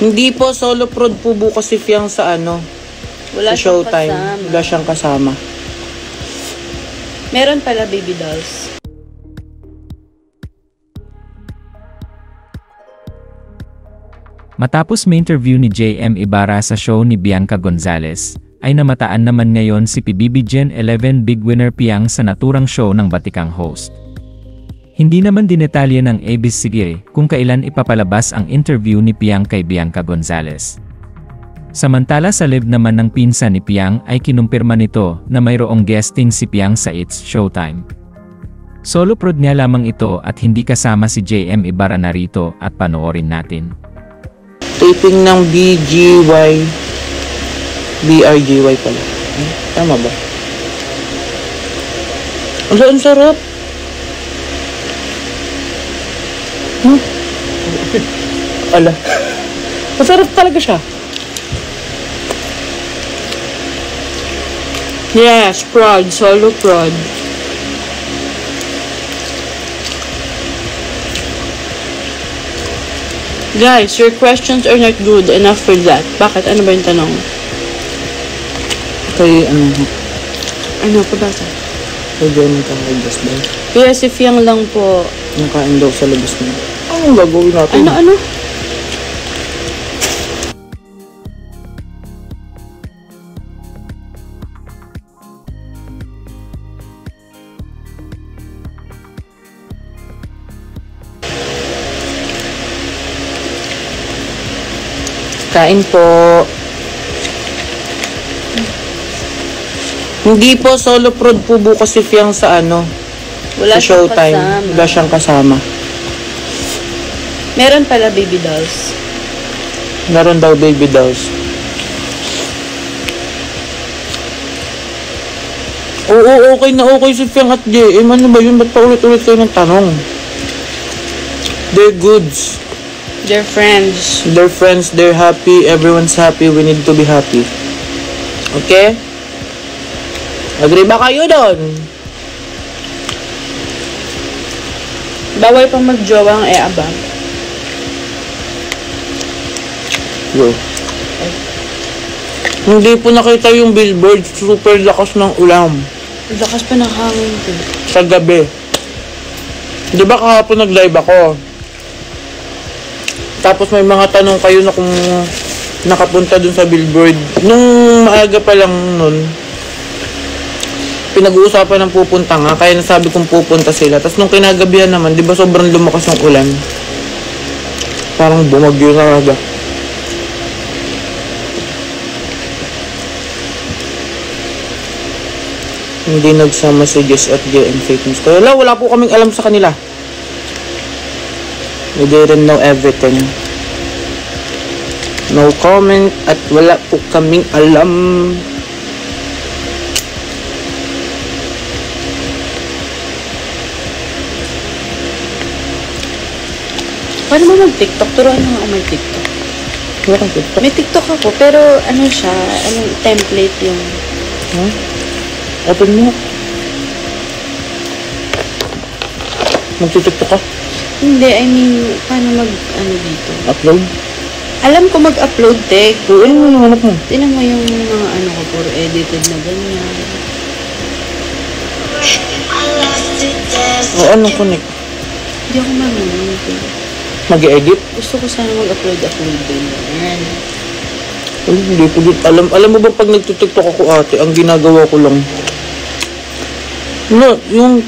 Hindi po, solo prod po bukas si Fiang sa ano, Wala sa siyang Showtime. kasama. Wala siyang kasama. Meron pala baby dolls. Matapos may interview ni JM Ibarra sa show ni Bianca Gonzalez, ay namataan naman ngayon si PBB Gen 11 Big Winner Piang sa naturang show ng batikang host. Hindi naman dinetalye ng ABS-CBN kung kailan ipapalabas ang interview ni Piang kay Bianca Gonzalez. Samantala sa live naman ng pinsan ni Piang ay kinumpirma nito na mayroong guesting si Piang sa It's Showtime. Solo prod niya lamang ito at hindi kasama si JM Ibarra narito at panoorin natin. Taping ng BRGY pala. Tama ba? Ang sarap. Ala. Masarap talaga siya. Yes, prod. Solo prod. Guys, your questions are not good enough for that. Bakit? Ano ba yung tanong? Kay, ano, pabasa? Kay Johnny Tangagas ba? Kaya si Fiang lang po. Nakain daw sa labas niya. Anong gagawin natin? Ano? Kain po. Hindi po, solo prod po bukas si Fiang sa ano, Wala sa siyang Showtime. kasama. Wala siyang kasama. Meron pala baby dolls. Meron daw baby dolls. Oo, okay na okay si Fiang at JM. Ano ba yun? Ba't pa ulit-ulit kayo ng tanong? They're goods. They're friends. They're friends, they're happy, everyone's happy, we need to be happy. Okay? Agree ba kayo doon? Bawal pang magjowa ang abang. Yo. Hindi po nakita yung billboard, super lakas ng ulam. Lakas pa ng hangin ko. Sa gabi. Di ba kahapon nag-live ako? Tapos may mga tanong kayo na kung nakapunta dun sa billboard. Nung maaga pa lang nun, pinag-uusapan ng pupunta nga, kaya nasabi kong pupunta sila. Tapos nung kinagabihan naman, di ba sobrang lumakas ng ulan? Parang bumagyo na aga. Hindi nagsama si Jess at JM Fitness. Kaya wala po kaming alam sa kanila. We didn't know everything. No comment at wala po kaming alam. Paano mo mag-TikTok? Turuan mo nga ako mag-TikTok. Wala kang TikTok. May TikTok ako, pero ano siya, anong template yung... Huh? Open mo. Magtitiktok ka? Hindi, I mean, paano mag-ano dito? Upload? Alam ko mag-upload, Tek. Oo, ano mo naman mo? Tinan mo yung mga ano ko, puro edited na ganyan. Oo, anong connect? Hindi ako marunong. Mag-edit? Gusto ko sana mag-upload din. Yan. Ay, hindi ko din alam. Alam mo ba pag nagtitiktok ako ate, ang ginagawa ko lang, no, yung